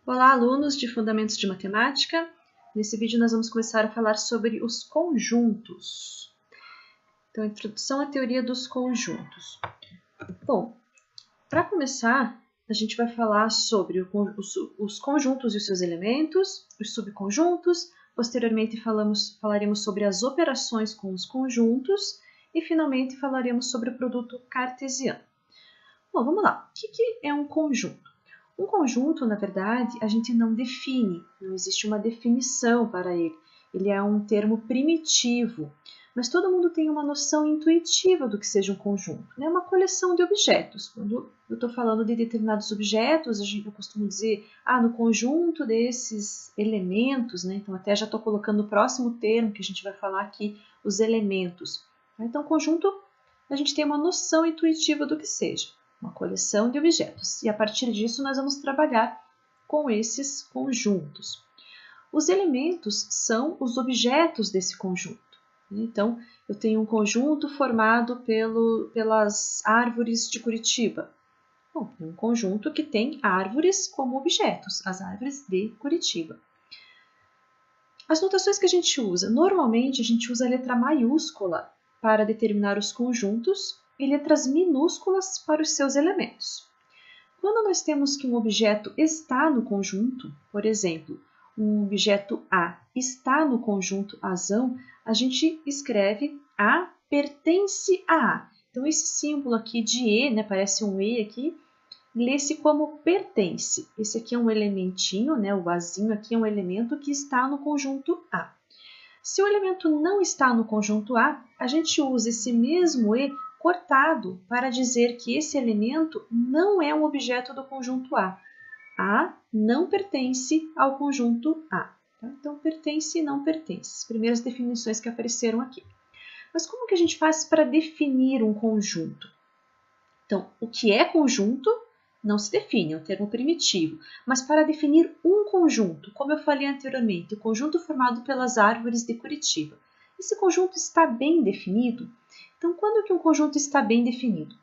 Olá, alunos de Fundamentos de Matemática. Nesse vídeo nós vamos começar a falar sobre os conjuntos. Então, introdução à teoria dos conjuntos. Bom, para começar, a gente vai falar sobre os conjuntos e os seus elementos, os subconjuntos. Posteriormente, falaremos sobre as operações com os conjuntos e, finalmente, falaremos sobre o produto cartesiano. Bom, vamos lá. O que é um conjunto? Um conjunto, na verdade, a gente não define, não existe uma definição para ele. Ele é um termo primitivo, mas todo mundo tem uma noção intuitiva do que seja um conjunto. É uma coleção de objetos. Quando eu estou falando de determinados objetos, eu costumo dizer, no conjunto desses elementos, né? Então até já estou colocando o próximo termo que a gente vai falar aqui, os elementos. Então, conjunto, a gente tem uma noção intuitiva do que seja. Uma coleção de objetos. E a partir disso nós vamos trabalhar com esses conjuntos. Os elementos são os objetos desse conjunto. Então, eu tenho um conjunto formado pelas árvores de Curitiba. Bom, é um conjunto que tem árvores como objetos, as árvores de Curitiba. As notações que a gente usa, normalmente a gente usa a letra maiúscula para determinar os conjuntos e letras minúsculas para os seus elementos. Quando nós temos que um objeto está no conjunto, por exemplo, um objeto A está no conjunto Azão, a gente escreve A pertence a A. Então, esse símbolo aqui de E, né, parece um E aqui, lê-se como pertence. Esse aqui é um elementinho, né, o Azinho aqui é um elemento que está no conjunto A. Se o elemento não está no conjunto A, a gente usa esse mesmo E cortado para dizer que esse elemento não é um objeto do conjunto A. A não pertence ao conjunto A. Então, pertence e não pertence. As primeiras definições que apareceram aqui. Mas como que a gente faz para definir um conjunto? Então, o que é conjunto não se define, é um termo primitivo. Mas para definir um conjunto, como eu falei anteriormente, o conjunto formado pelas árvores de Curitiba. Esse conjunto está bem definido? Então, quando que um conjunto está bem definido?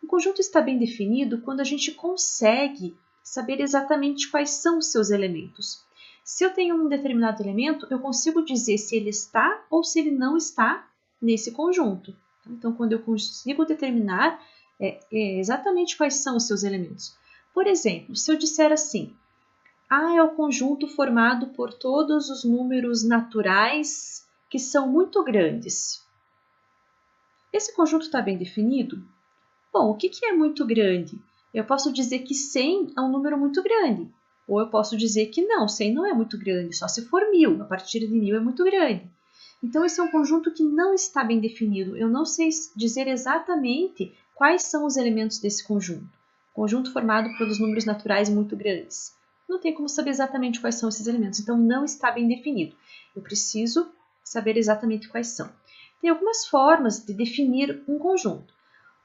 Um conjunto está bem definido quando a gente consegue saber exatamente quais são os seus elementos. Se eu tenho um determinado elemento, eu consigo dizer se ele está ou se ele não está nesse conjunto. Então, quando eu consigo determinar exatamente quais são os seus elementos. Por exemplo, se eu disser assim, A é o conjunto formado por todos os números naturais que são muito grandes. Esse conjunto está bem definido? Bom, o que é muito grande? Eu posso dizer que 100 é um número muito grande. Ou eu posso dizer que não, 100 não é muito grande, só se for 1000. A partir de 1000 é muito grande. Então, esse é um conjunto que não está bem definido. Eu não sei dizer exatamente quais são os elementos desse conjunto. Conjunto formado pelos números naturais muito grandes. Não tem como saber exatamente quais são esses elementos, então não está bem definido. Eu preciso saber exatamente quais são. Tem algumas formas de definir um conjunto.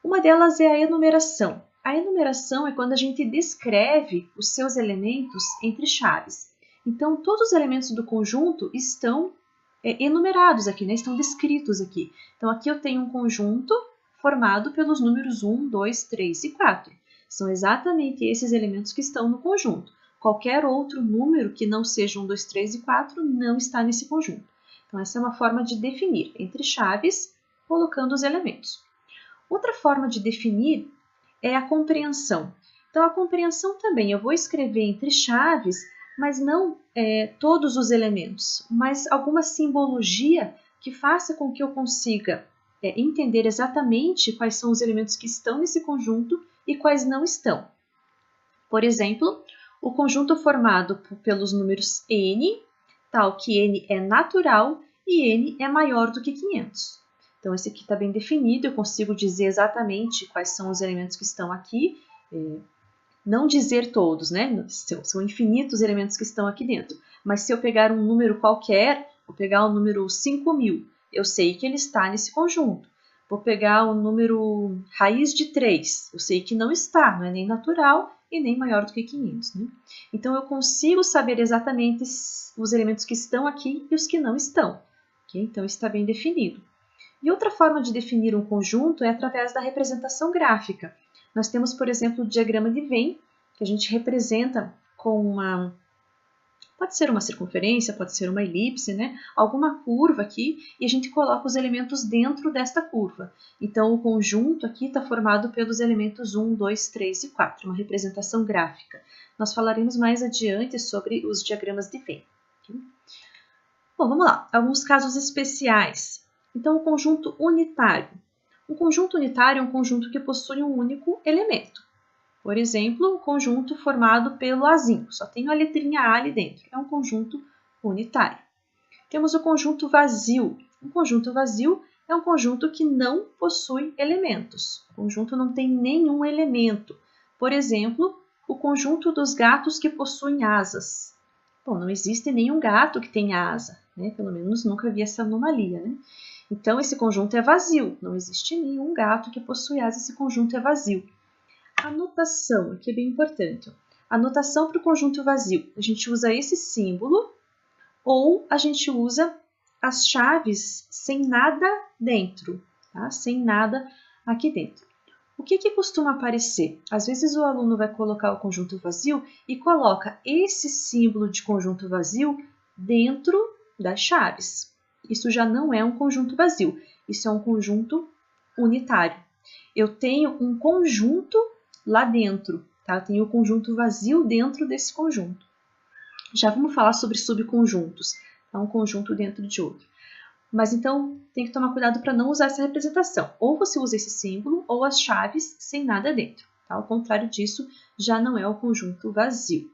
Uma delas é a enumeração. A enumeração é quando a gente descreve os seus elementos entre chaves. Então, todos os elementos do conjunto estão enumerados aqui, né? Estão descritos aqui. Então, aqui eu tenho um conjunto formado pelos números 1, 2, 3 e 4. São exatamente esses elementos que estão no conjunto. Qualquer outro número que não seja 1, 2, 3 e 4 não está nesse conjunto. Então, essa é uma forma de definir entre chaves, colocando os elementos. Outra forma de definir é a compreensão. Então, a compreensão também, eu vou escrever entre chaves, mas não todos os elementos, mas alguma simbologia que faça com que eu consiga entender exatamente quais são os elementos que estão nesse conjunto e quais não estão. Por exemplo, o conjunto formado pelos números n, tal que n é natural e n é maior do que 500. Então, esse aqui está bem definido, eu consigo dizer exatamente quais são os elementos que estão aqui, não dizer todos, né? São infinitos elementos que estão aqui dentro. Mas se eu pegar um número qualquer, vou pegar o número 5000, eu sei que ele está nesse conjunto. Vou pegar o número raiz de 3, eu sei que não está, não é nem natural e nem maior do que 500. Né? Então, eu consigo saber exatamente os elementos que estão aqui e os que não estão. Okay? Então, está bem definido. E outra forma de definir um conjunto é através da representação gráfica. Nós temos, por exemplo, o diagrama de Venn, que a gente representa com Pode ser uma circunferência, pode ser uma elipse, né? Alguma curva aqui, e a gente coloca os elementos dentro desta curva. Então, o conjunto aqui está formado pelos elementos 1, 2, 3 e 4, uma representação gráfica. Nós falaremos mais adiante sobre os diagramas de Venn. Bom, vamos lá. Alguns casos especiais. Então, o conjunto unitário. Um conjunto unitário é um conjunto que possui um único elemento. Por exemplo, o conjunto formado pelo Azinho, só tem a letrinha A ali dentro. É um conjunto unitário. Temos o conjunto vazio. Um conjunto vazio é um conjunto que não possui elementos. O conjunto não tem nenhum elemento. Por exemplo, o conjunto dos gatos que possuem asas. Bom, não existe nenhum gato que tenha asa, né? Pelo menos nunca vi essa anomalia, né? Então, esse conjunto é vazio. Não existe nenhum gato que possui asa, esse conjunto é vazio. A notação, aqui é bem importante. A notação para o conjunto vazio, a gente usa esse símbolo ou a gente usa as chaves sem nada dentro, tá? Sem nada aqui dentro. O que costuma aparecer? Às vezes o aluno vai colocar o conjunto vazio e coloca esse símbolo de conjunto vazio dentro das chaves. Isso já não é um conjunto vazio, isso é um conjunto unitário. Eu tenho um conjunto lá dentro, tá? Eu tenho o conjunto vazio dentro desse conjunto. Já vamos falar sobre subconjuntos, tá? Um conjunto dentro de outro. Mas então tem que tomar cuidado para não usar essa representação. Ou você usa esse símbolo ou as chaves sem nada dentro. Tá? Ao contrário disso, já não é o conjunto vazio.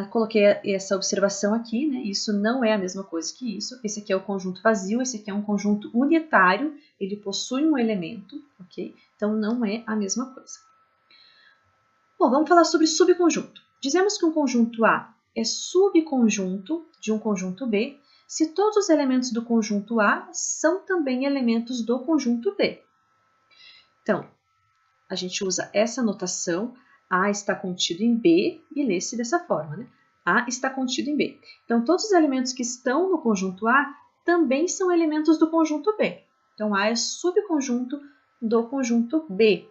Coloquei essa observação aqui, né? Isso não é a mesma coisa que isso. Esse aqui é o conjunto vazio, esse aqui é um conjunto unitário, ele possui um elemento, ok? Então não é a mesma coisa. Bom, vamos falar sobre subconjunto. Dizemos que um conjunto A é subconjunto de um conjunto B se todos os elementos do conjunto A são também elementos do conjunto B. Então, a gente usa essa notação, A está contido em B, e lê-se dessa forma, né? A está contido em B. Então, todos os elementos que estão no conjunto A também são elementos do conjunto B. Então, A é subconjunto do conjunto B.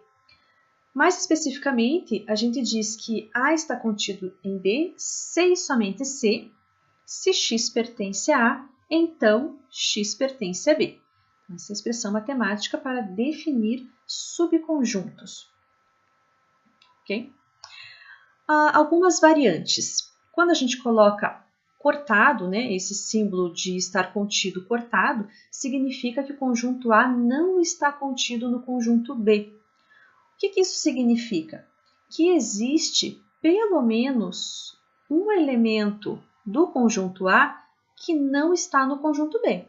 Mais especificamente, a gente diz que A está contido em B se e somente se X pertence a A, então X pertence a B. Essa é a expressão matemática para definir subconjuntos. Okay? Algumas variantes. Quando a gente coloca cortado, né, esse símbolo de estar contido cortado, significa que o conjunto A não está contido no conjunto B. O que isso significa? Que existe pelo menos um elemento do conjunto A que não está no conjunto B.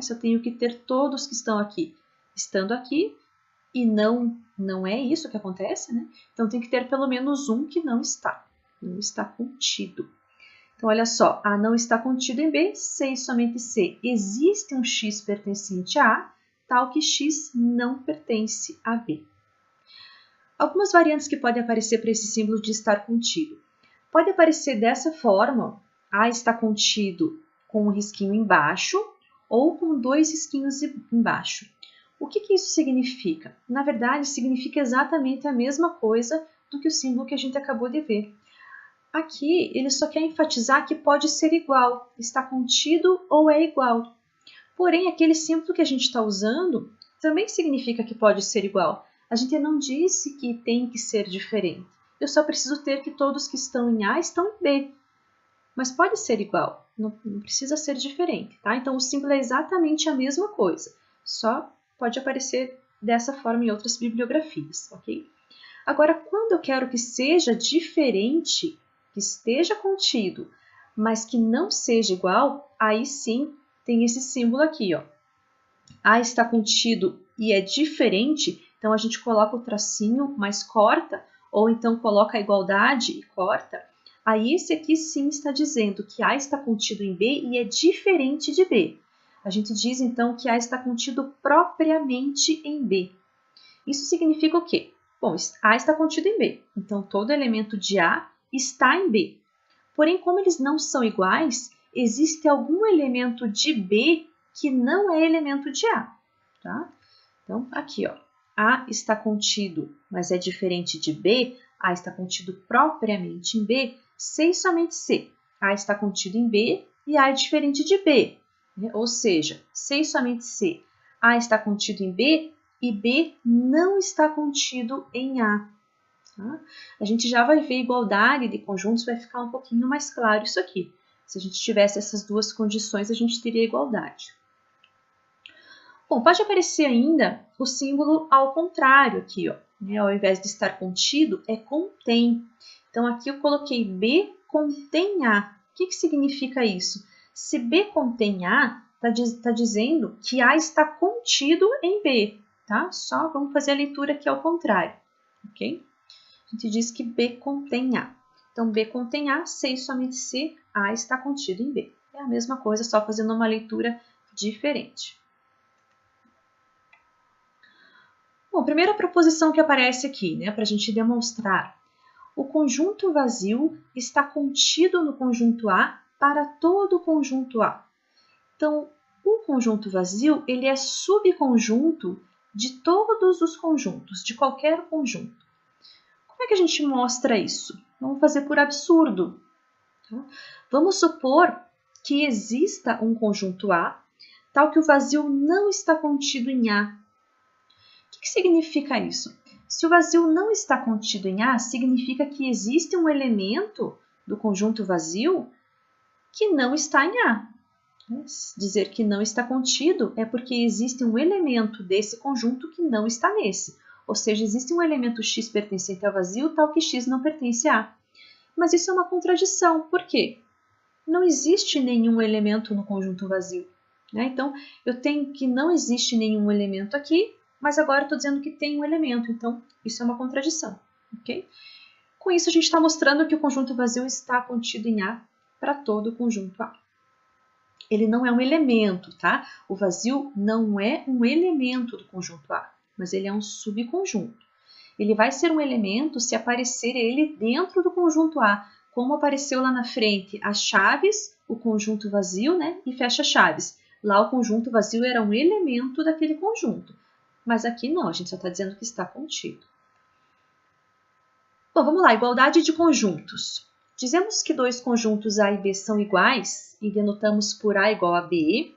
Se eu tenho que ter todos que estão aqui estando aqui, e não é isso que acontece, né? Então tem que ter pelo menos um que não está contido. Então olha só, A não está contido em B, se e somente se existe um X pertencente a A, tal que X não pertence a B. Algumas variantes que podem aparecer para esse símbolo de estar contido. Pode aparecer dessa forma, A está contido com um risquinho embaixo ou com dois risquinhos embaixo. O que isso significa? Na verdade, significa exatamente a mesma coisa do que o símbolo que a gente acabou de ver. Aqui, ele só quer enfatizar que pode ser igual, está contido ou é igual. Porém, aquele símbolo que a gente está usando também significa que pode ser igual. A gente não disse que tem que ser diferente. Eu só preciso ter que todos que estão em A estão em B. Mas pode ser igual, não precisa ser diferente, tá? Então, o símbolo é exatamente a mesma coisa, só pode aparecer dessa forma em outras bibliografias, ok? Agora, quando eu quero que seja diferente, que esteja contido, mas que não seja igual, aí sim tem esse símbolo aqui, ó. A está contido e é diferente, então a gente coloca o tracinho, mas corta, ou então coloca a igualdade e corta. Aí esse aqui sim está dizendo que A está contido em B e é diferente de B. A gente diz então que A está contido propriamente em B. Isso significa o quê? Bom, A está contido em B, então todo elemento de A está em B. Porém, como eles não são iguais, existe algum elemento de B que não é elemento de A. Tá? Então, aqui, ó, A está contido, mas é diferente de B, A está contido propriamente em B, C e somente C. A está contido em B e A é diferente de B, né? Ou seja, C e somente C. A está contido em B e B não está contido em A. Tá? A gente já vai ver igualdade de conjuntos, vai ficar um pouquinho mais claro isso aqui. Se a gente tivesse essas duas condições, a gente teria igualdade. Bom, pode aparecer ainda o símbolo ao contrário aqui, ó, né? Ao invés de estar contido, é contém. Então, aqui eu coloquei B contém A. O que significa isso? Se B contém A, está dizendo que A está contido em B, tá? Só vamos fazer a leitura aqui ao contrário, ok? A gente diz que B contém A. Então, B contém A, C e somente C, A está contido em B. É a mesma coisa, só fazendo uma leitura diferente. Bom, primeira proposição que aparece aqui, né, para a gente demonstrar. O conjunto vazio está contido no conjunto A para todo o conjunto A. Então, o conjunto vazio ele é subconjunto de todos os conjuntos, de qualquer conjunto. Como é que a gente mostra isso? Vamos fazer por absurdo. Tá? Vamos supor que exista um conjunto A, tal que o vazio não está contido em A. O que significa isso? Se o vazio não está contido em A, significa que existe um elemento do conjunto vazio que não está em A. Dizer que não está contido é porque existe um elemento desse conjunto que não está nesse. Ou seja, existe um elemento X pertencente ao vazio, tal que X não pertence a A. Mas isso é uma contradição. Por quê? Não existe nenhum elemento no conjunto vazio. Né? Então, eu tenho que não existe nenhum elemento aqui, mas agora estou dizendo que tem um elemento. Então, isso é uma contradição. Okay? Com isso, a gente está mostrando que o conjunto vazio está contido em A para todo o conjunto A. Ele não é um elemento, tá? O vazio não é um elemento do conjunto A, mas ele é um subconjunto. Ele vai ser um elemento se aparecer ele dentro do conjunto A, como apareceu lá na frente as chaves, o conjunto vazio, né? E fecha-chaves. Lá o conjunto vazio era um elemento daquele conjunto. Mas aqui não, a gente só está dizendo que está contido. Bom, vamos lá, igualdade de conjuntos. Dizemos que dois conjuntos A e B são iguais e denotamos por A igual a B,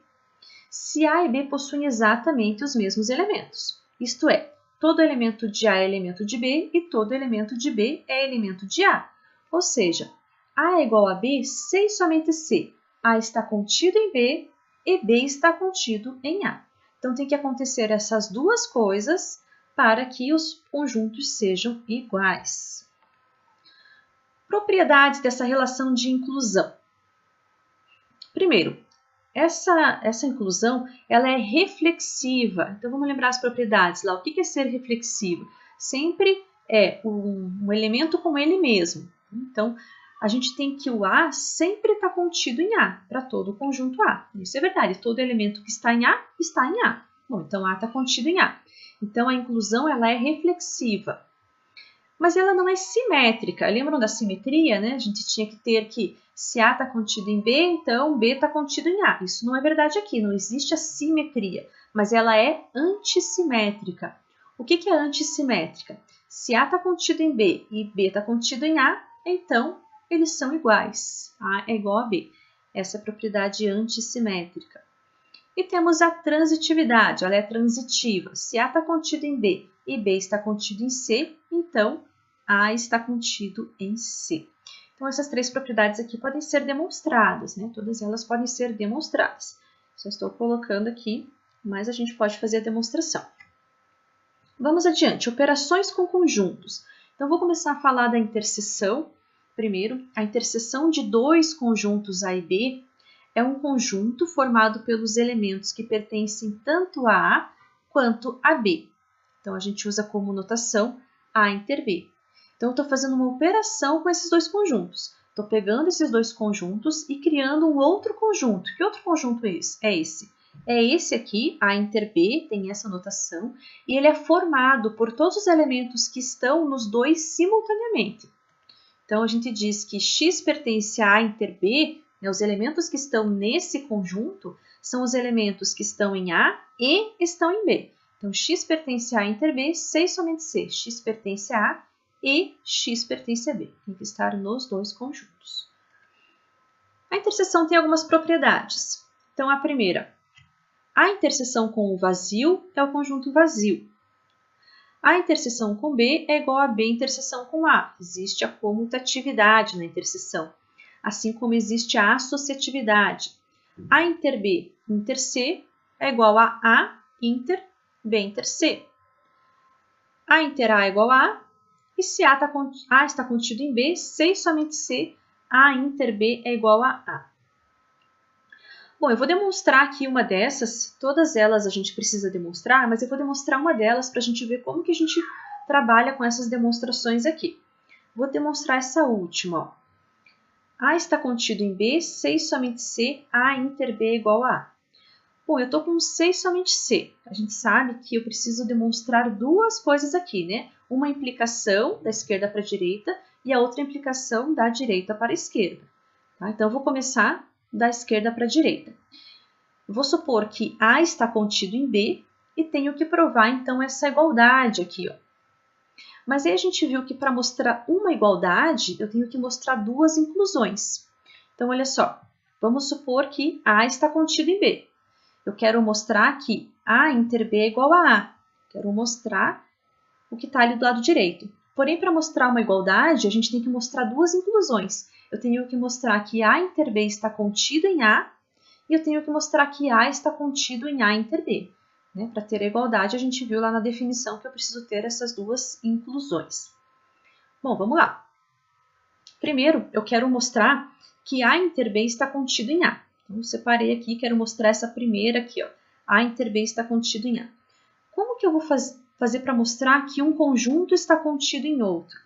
se A e B possuem exatamente os mesmos elementos. Isto é, todo elemento de A é elemento de B e todo elemento de B é elemento de A. Ou seja, A é igual a B, C e somente C. A está contido em B e B está contido em A. Então, tem que acontecer essas duas coisas para que os conjuntos sejam iguais. Propriedades dessa relação de inclusão. Primeiro, essa inclusão ela é reflexiva. Então, vamos lembrar as propriedades lá. O que é ser reflexivo? Sempre é um elemento com ele mesmo. Então, a gente tem que o A sempre está contido em A, para todo o conjunto A. Isso é verdade, todo elemento que está em A, está em A. Bom, então A está contido em A. Então, a inclusão ela é reflexiva. Mas ela não é simétrica. Lembram da simetria, né? A gente tinha que ter que, se A está contido em B, então B está contido em A. Isso não é verdade aqui, não existe a simetria, mas ela é antissimétrica. O que é antissimétrica? Se A está contido em B e B está contido em A, então eles são iguais. A é igual a B. Essa é a propriedade antissimétrica. E temos a transitividade, ela é transitiva. Se A está contido em B e B está contido em C, então A está contido em C. Então, essas três propriedades aqui podem ser demonstradas, né? Todas elas podem ser demonstradas. Só estou colocando aqui, mas a gente pode fazer a demonstração. Vamos adiante, operações com conjuntos. Então, vou começar a falar da interseção. Primeiro, a interseção de dois conjuntos A e B é um conjunto formado pelos elementos que pertencem tanto a A quanto a B. Então, a gente usa como notação A inter B. Então, eu estou fazendo uma operação com esses dois conjuntos. Estou pegando esses dois conjuntos e criando um outro conjunto. Que outro conjunto é esse? É esse aqui, A inter B, tem essa notação, e ele é formado por todos os elementos que estão nos dois simultaneamente. Então, a gente diz que X pertence a A inter B, né, os elementos que estão nesse conjunto são os elementos que estão em A e estão em B. Então, X pertence a A inter B, C e somente C. X pertence a A e X pertence a B. Tem que estar nos dois conjuntos. A interseção tem algumas propriedades. Então, a primeira, a interseção com o vazio é o conjunto vazio. A interseção com B é igual a B interseção com A. Existe a comutatividade na interseção, assim como existe a associatividade. A inter B inter C é igual a A inter B inter C. A inter A é igual a A, e se A está contido em B, C e somente C, A inter B é igual a A. Bom, eu vou demonstrar aqui uma dessas, todas elas a gente precisa demonstrar, mas eu vou demonstrar uma delas para a gente ver como que a gente trabalha com essas demonstrações aqui. Vou demonstrar essa última. Ó. A está contido em B, C e somente C, A inter B é igual a A. Bom, eu estou com C e somente C. A gente sabe que eu preciso demonstrar duas coisas aqui, né? Uma implicação da esquerda para a direita e a outra implicação da direita para a esquerda. Tá? Então, eu vou começar da esquerda para a direita. Vou supor que A está contido em B e tenho que provar, então, essa igualdade aqui. Ó. Mas aí a gente viu que para mostrar uma igualdade, eu tenho que mostrar duas inclusões. Então, olha só. Vamos supor que A está contido em B. Eu quero mostrar que A inter B é igual a A. Quero mostrar o que está ali do lado direito. Porém, para mostrar uma igualdade, a gente tem que mostrar duas inclusões. Eu tenho que mostrar que A inter B está contido em A e eu tenho que mostrar que A está contido em A inter B. Né? Para ter a igualdade, a gente viu lá na definição que eu preciso ter essas duas inclusões. Bom, vamos lá. Primeiro, eu quero mostrar que A inter B está contido em A. Então, eu separei aqui, quero mostrar essa primeira aqui, ó. A inter B está contido em A. Como que eu vou fazer para mostrar que um conjunto está contido em outro?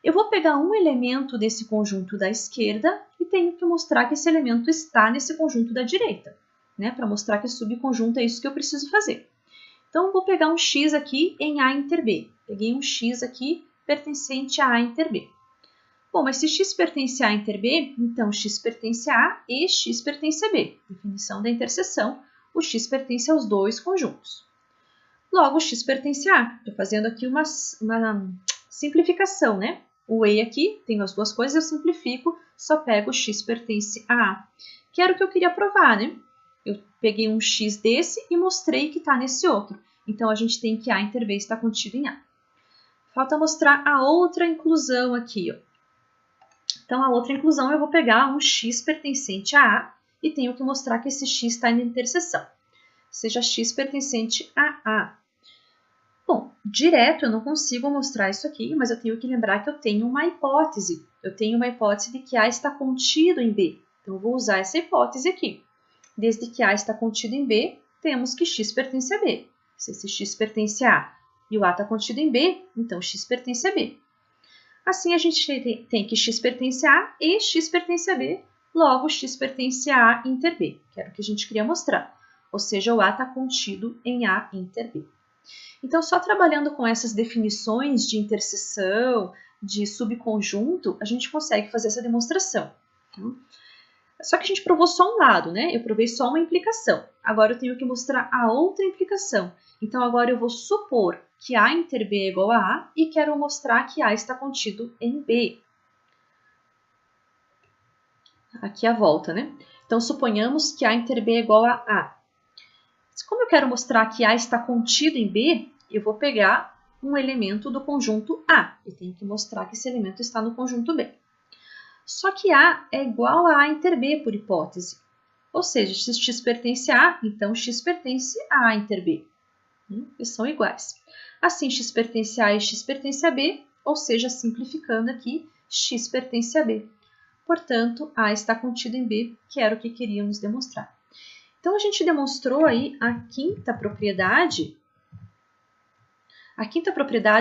Eu vou pegar um elemento desse conjunto da esquerda e tenho que mostrar que esse elemento está nesse conjunto da direita, né? Para mostrar que é subconjunto, é isso que eu preciso fazer. Então, eu vou pegar um x aqui em A inter B. Peguei um x aqui pertencente a A inter B. Bom, mas se x pertence a A inter B, então x pertence a A e x pertence a B. Definição da interseção, o x pertence aos dois conjuntos. Logo, o x pertence a A. Estou fazendo aqui uma simplificação, né? O E aqui, tenho as duas coisas, eu simplifico, só pego o x pertence a A. Que era o que eu queria provar, né? Eu peguei um x desse e mostrei que está nesse outro. Então, a gente tem que A inter B está contido em A. Falta mostrar a outra inclusão aqui, ó. Então, a outra inclusão eu vou pegar um x pertencente a A e tenho que mostrar que esse x está na interseção. Seja x pertencente a A. Bom, direto eu não consigo mostrar isso aqui, mas eu tenho que lembrar que eu tenho uma hipótese. Eu tenho uma hipótese de que A está contido em B. Então, eu vou usar essa hipótese aqui. Desde que A está contido em B, temos que x pertence a B. Se esse x pertence a A e o A está contido em B, então x pertence a B. Assim, a gente tem que x pertence a A e x pertence a B, logo x pertence a A inter B, que era o que a gente queria mostrar. Ou seja, o A está contido em A inter B. Então, só trabalhando com essas definições de interseção, de subconjunto, a gente consegue fazer essa demonstração. Só que a gente provou só um lado, né? Eu provei só uma implicação. Agora eu tenho que mostrar a outra implicação. Então, agora eu vou supor que A inter B é igual a A e quero mostrar que A está contido em B. Aqui a volta, né? Então, suponhamos que A inter B é igual a A. Como eu quero mostrar que A está contido em B, eu vou pegar um elemento do conjunto A. Eu tenho que mostrar que esse elemento está no conjunto B. Só que A é igual a A inter B, por hipótese. Ou seja, se x pertence a A, então x pertence a A inter B. Eles são iguais. Assim, x pertence a A e x pertence a B, ou seja, simplificando aqui, x pertence a B. Portanto, A está contido em B, que era o que queríamos demonstrar. Então, a gente demonstrou aí a quinta propriedade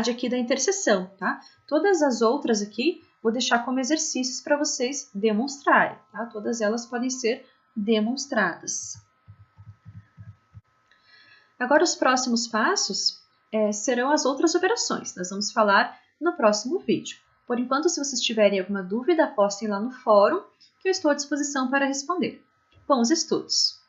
aqui da interseção, tá? Todas as outras aqui, vou deixar como exercícios para vocês demonstrarem, tá? Todas elas podem ser demonstradas. Agora, os próximos passos serão as outras operações. Nós vamos falar no próximo vídeo. Por enquanto, se vocês tiverem alguma dúvida, postem lá no fórum, que eu estou à disposição para responder. Bons estudos!